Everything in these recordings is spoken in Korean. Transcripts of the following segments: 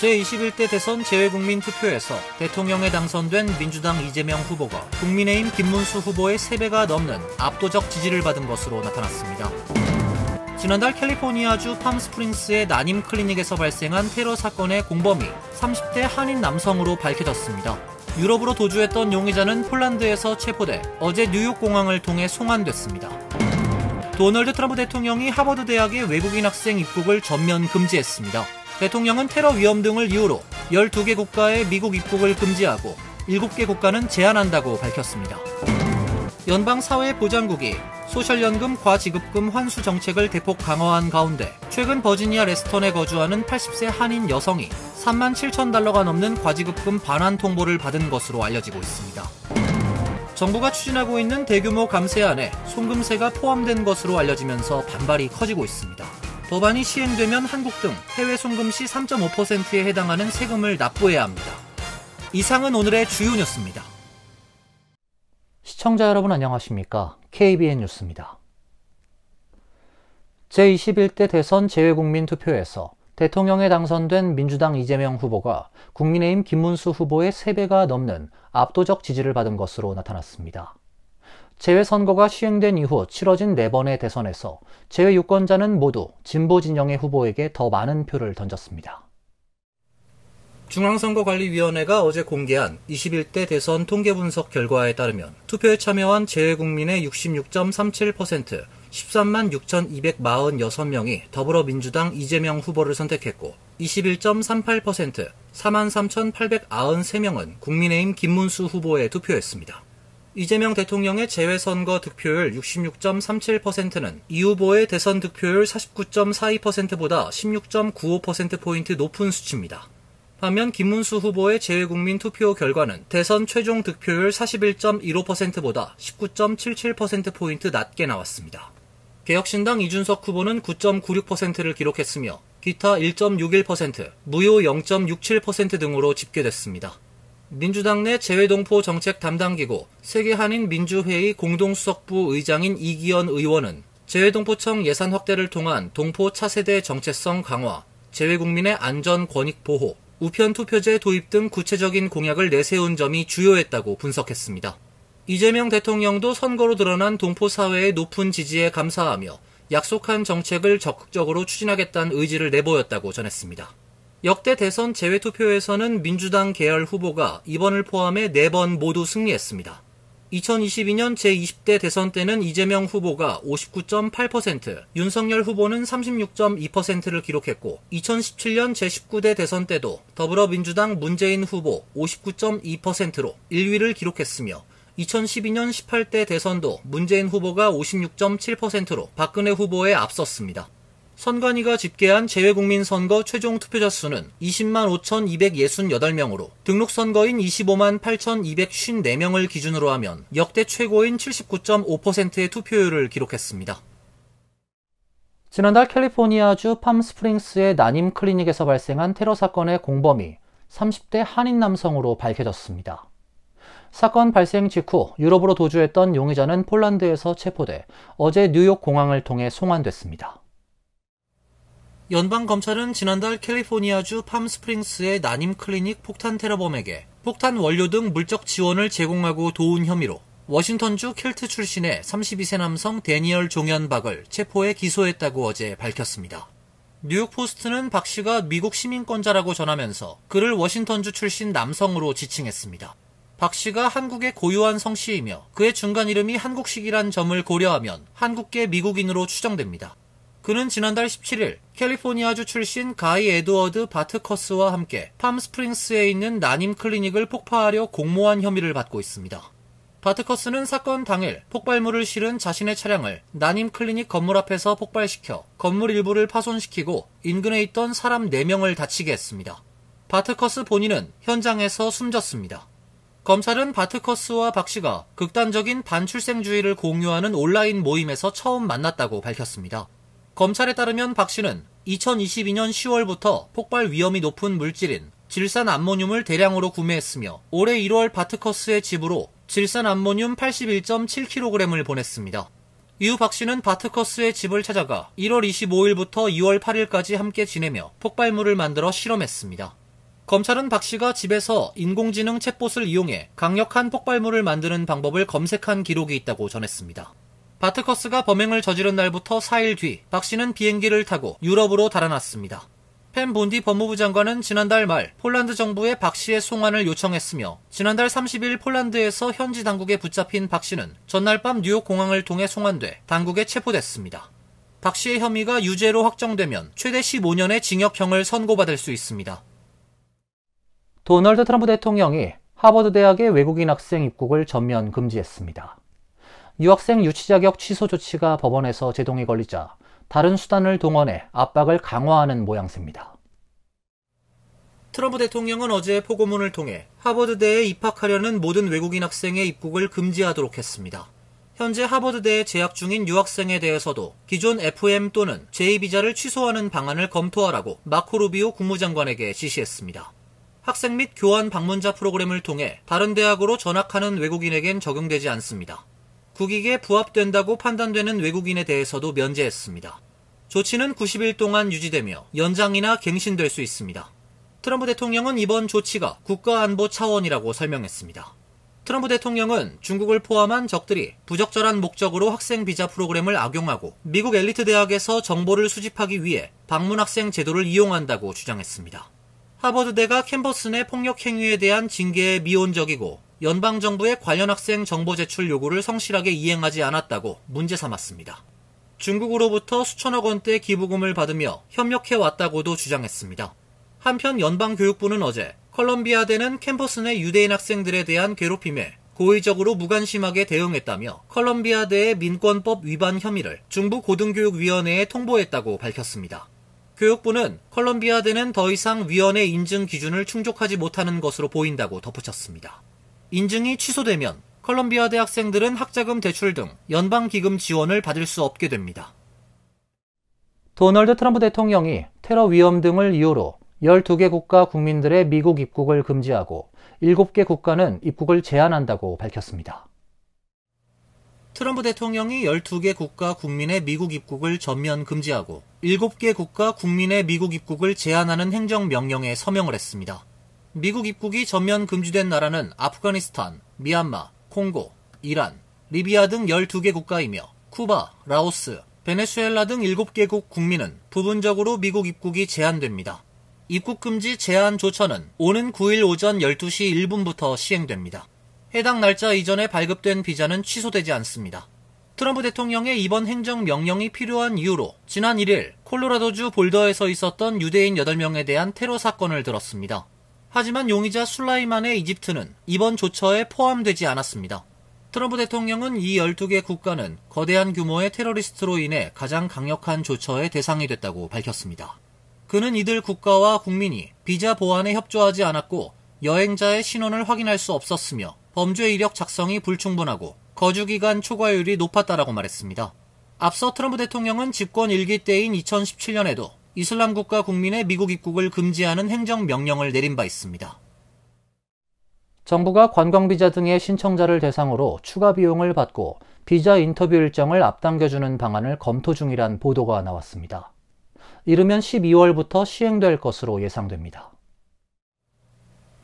제21대 대선 재외국민 투표에서 대통령에 당선된 민주당 이재명 후보가 국민의힘 김문수 후보의 3배가 넘는 압도적 지지를 받은 것으로 나타났습니다. 지난달 캘리포니아주 팜스프링스의 난임 클리닉에서 발생한 테러 사건의 공범이 30대 한인 남성으로 밝혀졌습니다. 유럽으로 도주했던 용의자는 폴란드에서 체포돼 어제 뉴욕 공항을 통해 송환됐습니다. 도널드 트럼프 대통령이 하버드 대학의 외국인 학생 입국을 전면 금지했습니다. 대통령은 테러 위험 등을 이유로 12개 국가의 미국 입국을 금지하고 7개 국가는 제한한다고 밝혔습니다. 연방사회보장국이 소셜연금 과지급금 환수 정책을 대폭 강화한 가운데 최근 버지니아 레스턴에 거주하는 80세 한인 여성이 37,000달러가 넘는 과지급금 반환 통보를 받은 것으로 알려지고 있습니다. 정부가 추진하고 있는 대규모 감세안에 송금세가 포함된 것으로 알려지면서 반발이 커지고 있습니다. 법안이 시행되면 한국 등 해외 송금 시 3.5%에 해당하는 세금을 납부해야 합니다. 이상은 오늘의 주요 뉴스입니다. 시청자 여러분 안녕하십니까? KBN 뉴스입니다. 제21대 대선 재외국민 투표에서 대통령에 당선된 민주당 이재명 후보가 국민의힘 김문수 후보의 3배가 넘는 압도적 지지를 받은 것으로 나타났습니다. 재외선거가 시행된 이후 치러진 4번의 대선에서 재외유권자는 모두 진보 진영의 후보에게 더 많은 표를 던졌습니다. 중앙선거관리위원회가 어제 공개한 21대 대선 통계분석 결과에 따르면 투표에 참여한 재외국민의 66.37%, 13만 6,246명이 더불어민주당 이재명 후보를 선택했고 21.38%, 43,893명은 국민의힘 김문수 후보에 투표했습니다. 이재명 대통령의 재외선거 득표율 66.37%는 이 후보의 대선 득표율 49.42%보다 16.95%포인트 높은 수치입니다. 반면 김문수 후보의 재외국민 투표 결과는 대선 최종 득표율 41.15%보다 19.77%포인트 낮게 나왔습니다. 개혁신당 이준석 후보는 9.96%를 기록했으며 기타 1.61%, 무효 0.67% 등으로 집계됐습니다. 민주당 내 재외동포 정책 담당기구 세계한인민주회의 공동수석부 의장인 이기현 의원은 재외동포청 예산 확대를 통한 동포 차세대 정체성 강화, 재외국민의 안전 권익 보호, 우편 투표제 도입 등 구체적인 공약을 내세운 점이 주요했다고 분석했습니다. 이재명 대통령도 선거로 드러난 동포 사회의 높은 지지에 감사하며 약속한 정책을 적극적으로 추진하겠다는 의지를 내보였다고 전했습니다. 역대 대선 재외투표에서는 민주당 계열 후보가 이번을 포함해 4번 모두 승리했습니다. 2022년 제20대 대선 때는 이재명 후보가 59.8%, 윤석열 후보는 36.2%를 기록했고 2017년 제19대 대선 때도 더불어민주당 문재인 후보 59.2%로 1위를 기록했으며 2012년 18대 대선도 문재인 후보가 56.7%로 박근혜 후보에 앞섰습니다. 선관위가 집계한 재외국민 선거 최종 투표자 수는 20만 5,268명으로 등록 선거인 25만 8,254명을 기준으로 하면 역대 최고인 79.5%의 투표율을 기록했습니다. 지난달 캘리포니아주 팜스프링스의 난임 클리닉에서 발생한 테러 사건의 공범이 30대 한인 남성으로 밝혀졌습니다. 사건 발생 직후 유럽으로 도주했던 용의자는 폴란드에서 체포돼 어제 뉴욕 공항을 통해 송환됐습니다. 연방검찰은 지난달 캘리포니아주 팜스프링스의 난임 클리닉 폭탄 테러범에게 폭탄 원료 등 물적 지원을 제공하고 도운 혐의로 워싱턴주 켈트 출신의 32세 남성 데니얼 종현 박을 체포해 기소했다고 어제 밝혔습니다. 뉴욕포스트는 박 씨가 미국 시민권자라고 전하면서 그를 워싱턴주 출신 남성으로 지칭했습니다. 박 씨가 한국의 고유한 성씨이며 그의 중간 이름이 한국식이란 점을 고려하면 한국계 미국인으로 추정됩니다. 그는 지난달 17일 캘리포니아주 출신 가이 에드워드 바트커스와 함께 팜스프링스에 있는 난임 클리닉을 폭파하려 공모한 혐의를 받고 있습니다. 바트커스는 사건 당일 폭발물을 실은 자신의 차량을 난임 클리닉 건물 앞에서 폭발시켜 건물 일부를 파손시키고 인근에 있던 사람 4명을 다치게 했습니다. 바트커스 본인은 현장에서 숨졌습니다. 검찰은 바트커스와 박 씨가 극단적인 반출생주의를 공유하는 온라인 모임에서 처음 만났다고 밝혔습니다. 검찰에 따르면 박 씨는 2022년 10월부터 폭발 위험이 높은 물질인 질산 암모늄을 대량으로 구매했으며 올해 1월 바트커스의 집으로 질산 암모늄 81.7kg을 보냈습니다. 이후 박 씨는 바트커스의 집을 찾아가 1월 25일부터 2월 8일까지 함께 지내며 폭발물을 만들어 실험했습니다. 검찰은 박 씨가 집에서 인공지능 챗봇을 이용해 강력한 폭발물을 만드는 방법을 검색한 기록이 있다고 전했습니다. 바트커스가 범행을 저지른 날부터 4일 뒤 박 씨는 비행기를 타고 유럽으로 달아났습니다. 펜 본디 법무부 장관은 지난달 말 폴란드 정부에 박 씨의 송환을 요청했으며 지난달 30일 폴란드에서 현지 당국에 붙잡힌 박 씨는 전날 밤 뉴욕 공항을 통해 송환돼 당국에 체포됐습니다. 박 씨의 혐의가 유죄로 확정되면 최대 15년의 징역형을 선고받을 수 있습니다. 도널드 트럼프 대통령이 하버드 대학의 외국인 학생 입국을 전면 금지했습니다. 유학생 유치 자격 취소 조치가 법원에서 제동이 걸리자 다른 수단을 동원해 압박을 강화하는 모양새입니다. 트럼프 대통령은 어제 포고문을 통해 하버드대에 입학하려는 모든 외국인 학생의 입국을 금지하도록 했습니다. 현재 하버드대에 재학 중인 유학생에 대해서도 기존 FM 또는 제2비자를 취소하는 방안을 검토하라고 마코 루비오 국무장관에게 지시했습니다. 학생 및 교환 방문자 프로그램을 통해 다른 대학으로 전학하는 외국인에겐 적용되지 않습니다. 국익에 부합된다고 판단되는 외국인에 대해서도 면제했습니다. 조치는 90일 동안 유지되며 연장이나 갱신될 수 있습니다. 트럼프 대통령은 이번 조치가 국가안보 차원이라고 설명했습니다. 트럼프 대통령은 중국을 포함한 적들이 부적절한 목적으로 학생 비자 프로그램을 악용하고 미국 엘리트 대학에서 정보를 수집하기 위해 방문학생 제도를 이용한다고 주장했습니다. 하버드대가 캠퍼스 내 폭력 행위에 대한 징계에 미온적이고 연방정부의 관련 학생 정보 제출 요구를 성실하게 이행하지 않았다고 문제 삼았습니다. 중국으로부터 수천억 원대 기부금을 받으며 협력해왔다고도 주장했습니다. 한편 연방교육부는 어제 컬럼비아대는 캠퍼스 내 유대인 학생들에 대한 괴롭힘에 고의적으로 무관심하게 대응했다며 컬럼비아대의 민권법 위반 혐의를 중부고등교육위원회에 통보했다고 밝혔습니다. 교육부는 컬럼비아대는 더 이상 위원회 인증 기준을 충족하지 못하는 것으로 보인다고 덧붙였습니다. 인증이 취소되면 컬럼비아대 학생들은 학자금 대출 등 연방기금 지원을 받을 수 없게 됩니다. 도널드 트럼프 대통령이 테러 위험 등을 이유로 12개 국가 국민들의 미국 입국을 금지하고 7개 국가는 입국을 제한한다고 밝혔습니다. 트럼프 대통령이 12개 국가 국민의 미국 입국을 전면 금지하고 7개 국가 국민의 미국 입국을 제한하는 행정명령에 서명을 했습니다. 미국 입국이 전면 금지된 나라는 아프가니스탄, 미얀마, 콩고, 이란, 리비아 등 12개 국가이며 쿠바, 라오스, 베네수엘라 등 7개국 국민은 부분적으로 미국 입국이 제한됩니다. 입국 금지 제한 조처는 오는 9일 오전 12시 1분부터 시행됩니다. 해당 날짜 이전에 발급된 비자는 취소되지 않습니다. 트럼프 대통령의 이번 행정명령이 필요한 이유로 지난 1일 콜로라도주 볼더에서 있었던 유대인 8명에 대한 테러 사건을 들었습니다. 하지만 용의자 술라이만의 이집트는 이번 조처에 포함되지 않았습니다. 트럼프 대통령은 이 12개 국가는 거대한 규모의 테러리스트로 인해 가장 강력한 조처의 대상이 됐다고 밝혔습니다. 그는 이들 국가와 국민이 비자 보안에 협조하지 않았고 여행자의 신원을 확인할 수 없었으며 범죄 이력 작성이 불충분하고 거주기간 초과율이 높았다라고 말했습니다. 앞서 트럼프 대통령은 집권 1기 때인 2017년에도 이슬람 국가 국민의 미국 입국을 금지하는 행정명령을 내린 바 있습니다. 정부가 관광비자 등의 신청자를 대상으로 추가 비용을 받고 비자 인터뷰 일정을 앞당겨주는 방안을 검토 중이란 보도가 나왔습니다. 이르면 12월부터 시행될 것으로 예상됩니다.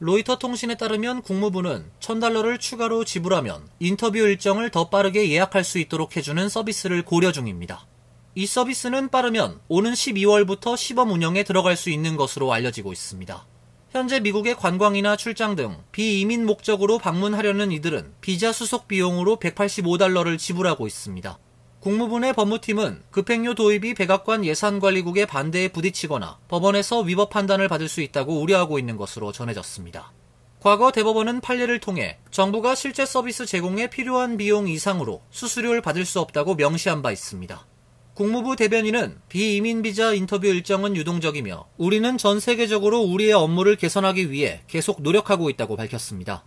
로이터 통신에 따르면 국무부는 $1,000를 추가로 지불하면 인터뷰 일정을 더 빠르게 예약할 수 있도록 해주는 서비스를 고려 중입니다. 이 서비스는 빠르면 오는 12월부터 시범 운영에 들어갈 수 있는 것으로 알려지고 있습니다. 현재 미국의 관광이나 출장 등 비이민 목적으로 방문하려는 이들은 비자 수속 비용으로 $185를 지불하고 있습니다. 국무부 내 법무팀은 급행료 도입이 백악관 예산관리국의 반대에 부딪히거나 법원에서 위법 판단을 받을 수 있다고 우려하고 있는 것으로 전해졌습니다. 과거 대법원은 판례를 통해 정부가 실제 서비스 제공에 필요한 비용 이상으로 수수료를 받을 수 없다고 명시한 바 있습니다. 국무부 대변인은 비이민 비자 인터뷰 일정은 유동적이며 우리는 전 세계적으로 우리의 업무를 개선하기 위해 계속 노력하고 있다고 밝혔습니다.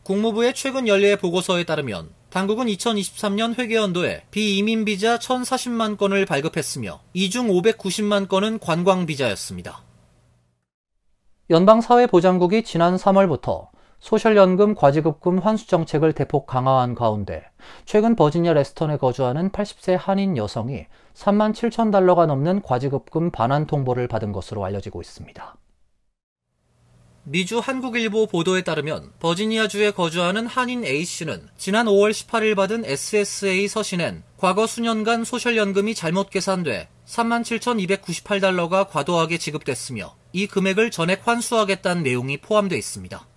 국무부의 최근 연례 보고서에 따르면 당국은 2023년 회계연도에 비이민 비자 1,040만 건을 발급했으며 이 중 590만 건은 관광 비자였습니다. 연방사회보장국이 지난 3월부터 소셜연금 과지급금 환수 정책을 대폭 강화한 가운데 최근 버지니아 레스턴에 거주하는 80세 한인 여성이 $37,000가 넘는 과지급금 반환 통보를 받은 것으로 알려지고 있습니다. 미주 한국일보 보도에 따르면 버지니아주에 거주하는 한인 A씨는 지난 5월 18일 받은 SSA 서신엔 과거 수년간 소셜연금이 잘못 계산돼 37,298달러가 과도하게 지급됐으며 이 금액을 전액 환수하겠다는 내용이 포함되어 있습니다.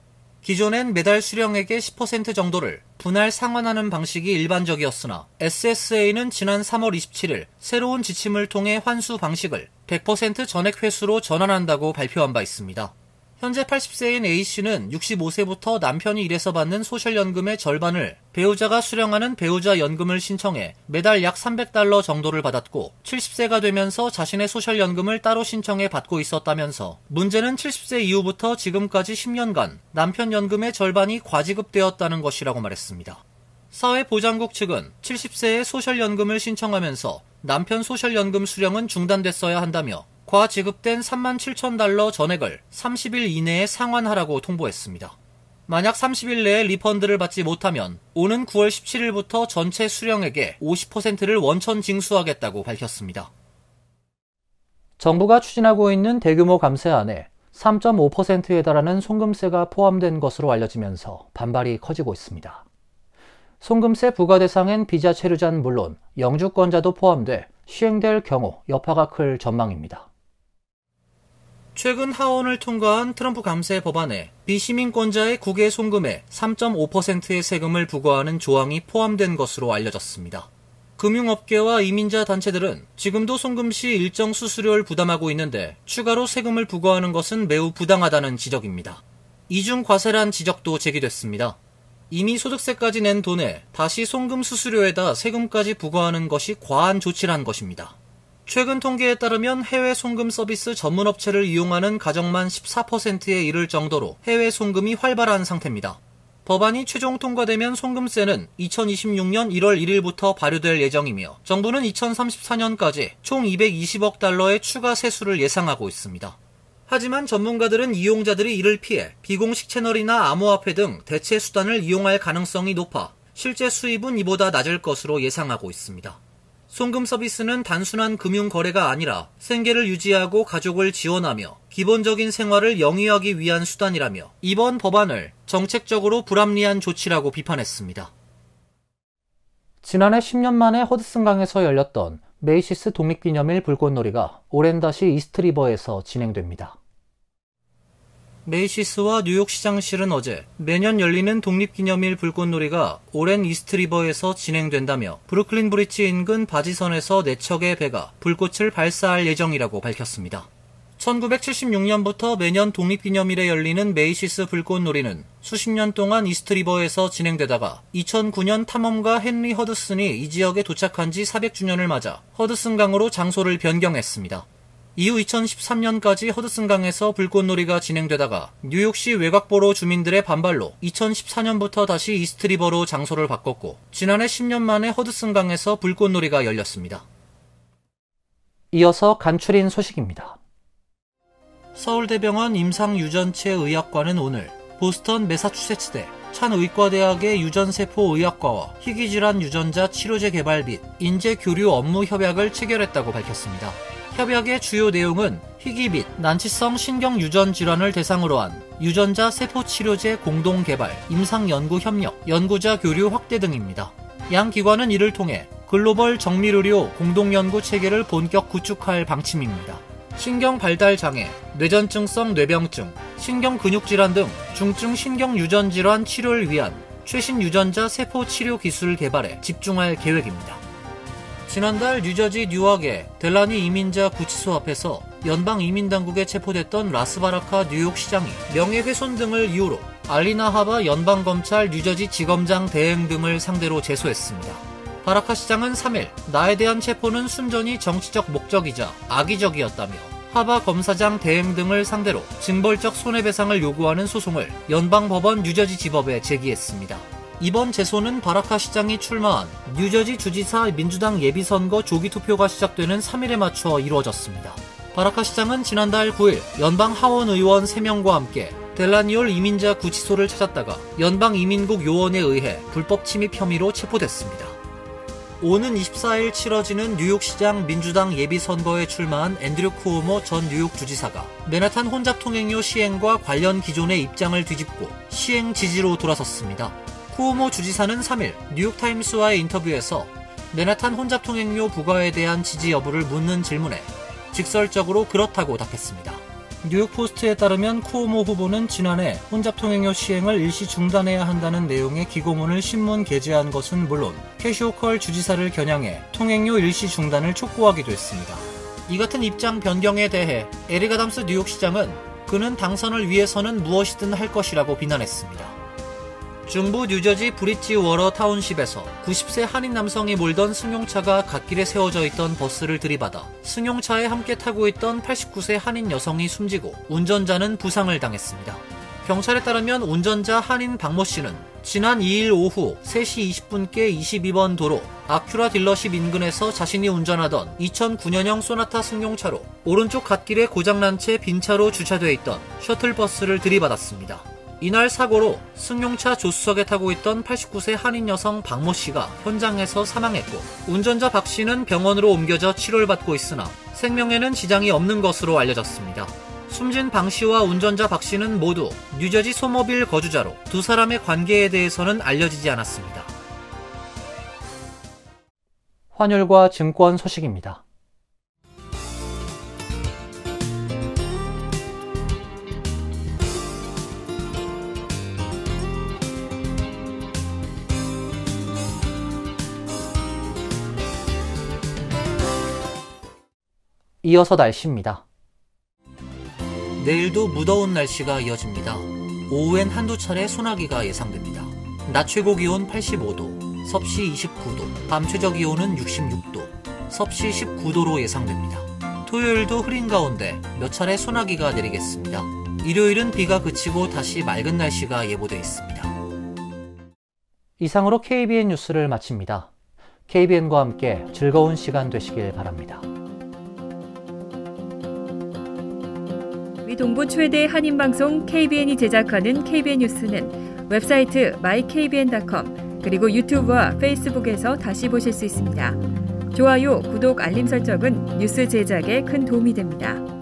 기존엔 매달 수령액의 10% 정도를 분할 상환하는 방식이 일반적이었으나 SSA는 지난 3월 27일 새로운 지침을 통해 환수 방식을 100% 전액 회수로 전환한다고 발표한 바 있습니다. 현재 80세인 A씨는 65세부터 남편이 일해서 받는 소셜연금의 절반을 배우자가 수령하는 배우자 연금을 신청해 매달 약 300달러 정도를 받았고 70세가 되면서 자신의 소셜연금을 따로 신청해 받고 있었다면서 문제는 70세 이후부터 지금까지 10년간 남편 연금의 절반이 과지급되었다는 것이라고 말했습니다. 사회보장국 측은 70세에 소셜연금을 신청하면서 남편 소셜연금 수령은 중단됐어야 한다며 과지급된 37,000달러 전액을 30일 이내에 상환하라고 통보했습니다. 만약 30일 내에 리펀드를 받지 못하면 오는 9월 17일부터 전체 수령액의 50%를 원천 징수하겠다고 밝혔습니다. 정부가 추진하고 있는 대규모 감세안에 3.5%에 달하는 송금세가 포함된 것으로 알려지면서 반발이 커지고 있습니다. 송금세 부과 대상엔 비자 체류자는 물론 영주권자도 포함돼 시행될 경우 여파가 클 전망입니다. 최근 하원을 통과한 트럼프 감세 법안에 비시민권자의 국외 송금에 3.5%의 세금을 부과하는 조항이 포함된 것으로 알려졌습니다. 금융업계와 이민자 단체들은 지금도 송금 시 일정 수수료를 부담하고 있는데 추가로 세금을 부과하는 것은 매우 부당하다는 지적입니다. 이중 과세란 지적도 제기됐습니다. 이미 소득세까지 낸 돈에 다시 송금 수수료에다 세금까지 부과하는 것이 과한 조치란 것입니다. 최근 통계에 따르면 해외 송금 서비스 전문업체를 이용하는 가정만 14%에 이를 정도로 해외 송금이 활발한 상태입니다. 법안이 최종 통과되면 송금세는 2026년 1월 1일부터 발효될 예정이며 정부는 2034년까지 총 220억 달러의 추가 세수를 예상하고 있습니다. 하지만 전문가들은 이용자들이 이를 피해 비공식 채널이나 암호화폐 등 대체 수단을 이용할 가능성이 높아 실제 수입은 이보다 낮을 것으로 예상하고 있습니다. 송금 서비스는 단순한 금융 거래가 아니라 생계를 유지하고 가족을 지원하며 기본적인 생활을 영위하기 위한 수단이라며 이번 법안을 정책적으로 불합리한 조치라고 비판했습니다. 지난해 10년 만에 허드슨강에서 열렸던 메이시스 독립기념일 불꽃놀이가 올해는 다시 이스트리버에서 진행됩니다. 메이시스와 뉴욕 시장실은 어제 매년 열리는 독립기념일 불꽃놀이가 오랜 이스트리버에서 진행된다며 브루클린 브릿지 인근 바지선에서 4척의 배가 불꽃을 발사할 예정이라고 밝혔습니다. 1976년부터 매년 독립기념일에 열리는 메이시스 불꽃놀이는 수십 년 동안 이스트리버에서 진행되다가 2009년 탐험가 헨리 허드슨이 이 지역에 도착한 지 400주년을 맞아 허드슨강으로 장소를 변경했습니다. 이후 2013년까지 허드슨강에서 불꽃놀이가 진행되다가 뉴욕시 외곽보로 주민들의 반발로 2014년부터 다시 이스트리버로 장소를 바꿨고 지난해 10년 만에 허드슨강에서 불꽃놀이가 열렸습니다. 이어서 간추린 소식입니다. 서울대병원 임상유전체 의학과는 오늘 보스턴 매사추세츠대 찬의과대학의 유전세포의학과와 희귀질환 유전자 치료제 개발 및 인재교류 업무 협약을 체결했다고 밝혔습니다. 협약의 주요 내용은 희귀 및 난치성 신경유전 질환을 대상으로 한 유전자 세포치료제 공동 개발, 임상연구 협력, 연구자 교류 확대 등입니다. 양 기관은 이를 통해 글로벌 정밀의료 공동연구 체계를 본격 구축할 방침입니다. 신경발달장애, 뇌전증성 뇌병증, 신경근육질환 등 중증 신경유전질환 치료를 위한 최신 유전자 세포치료 기술 개발에 집중할 계획입니다. 지난달 뉴저지 뉴악의 델라니 이민자 구치소 앞에서 연방이민당국에 체포됐던 라스바라카 뉴욕시장이 명예훼손 등을 이유로 알리나 하바 연방검찰 뉴저지 지검장 대행 등을 상대로 제소했습니다. 바라카 시장은 3일 나에 대한 체포는 순전히 정치적 목적이자 악의적이었다며 하바 검사장 대행 등을 상대로 징벌적 손해배상을 요구하는 소송을 연방법원 뉴저지 지법에 제기했습니다. 이번 제소는 바라카 시장이 출마한 뉴저지 주지사 민주당 예비선거 조기 투표가 시작되는 3일에 맞춰 이루어졌습니다. 바라카 시장은 지난달 9일 연방 하원 의원 3명과 함께 델라니올 이민자 구치소를 찾았다가 연방 이민국 요원에 의해 불법 침입 혐의로 체포됐습니다. 오는 24일 치러지는 뉴욕시장 민주당 예비선거에 출마한 앤드류 쿠오모 전 뉴욕 주지사가 맨하탄 혼잡통행료 시행과 관련 기존의 입장을 뒤집고 시행 지지로 돌아섰습니다. 쿠오모 주지사는 3일 뉴욕타임스와의 인터뷰에서 맨하탄 혼잡통행료 부과에 대한 지지 여부를 묻는 질문에 직설적으로 그렇다고 답했습니다. 뉴욕포스트에 따르면 쿠오모 후보는 지난해 혼잡통행료 시행을 일시 중단해야 한다는 내용의 기고문을 신문 게재한 것은 물론 캐시오컬 주지사를 겨냥해 통행료 일시 중단을 촉구하기도 했습니다. 이 같은 입장 변경에 대해 에릭 아담스 뉴욕시장은 그는 당선을 위해서는 무엇이든 할 것이라고 비난했습니다. 중부 뉴저지 브릿지워러 타운십에서 90세 한인 남성이 몰던 승용차가 갓길에 세워져 있던 버스를 들이받아 승용차에 함께 타고 있던 89세 한인 여성이 숨지고 운전자는 부상을 당했습니다. 경찰에 따르면 운전자 한인 박모 씨는 지난 2일 오후 3시 20분께 22번 도로 아큐라 딜러십 인근에서 자신이 운전하던 2009년형 소나타 승용차로 오른쪽 갓길에 고장난 채 빈차로 주차돼 있던 셔틀버스를 들이받았습니다. 이날 사고로 승용차 조수석에 타고 있던 89세 한인 여성 박모 씨가 현장에서 사망했고 운전자 박 씨는 병원으로 옮겨져 치료를 받고 있으나 생명에는 지장이 없는 것으로 알려졌습니다. 숨진 방 씨와 운전자 박 씨는 모두 뉴저지 소모빌 거주자로 두 사람의 관계에 대해서는 알려지지 않았습니다. 환율과 증권 소식입니다. 이어서 날씨입니다. 내일도 무더운 날씨가 이어집니다. 오후엔 한두 차례 소나기가 예상됩니다. 낮 최고 기온 85도, 섭씨 29도, 밤 최저 기온은 66도, 섭씨 19도로 예상됩니다. 토요일도 흐린 가운데 몇 차례 소나기가 내리겠습니다. 일요일은 비가 그치고 다시 맑은 날씨가 예보돼 있습니다. 이상으로 KBN 뉴스를 마칩니다. KBN과 함께 즐거운 시간 되시길 바랍니다. 동부 최대 한인방송 KBN이 제작하는 KBN 뉴스는 웹사이트 mykbn.com 그리고 유튜브와 페이스북에서 다시 보실 수 있습니다. 좋아요, 구독, 알림 설정은 뉴스 제작에 큰 도움이 됩니다.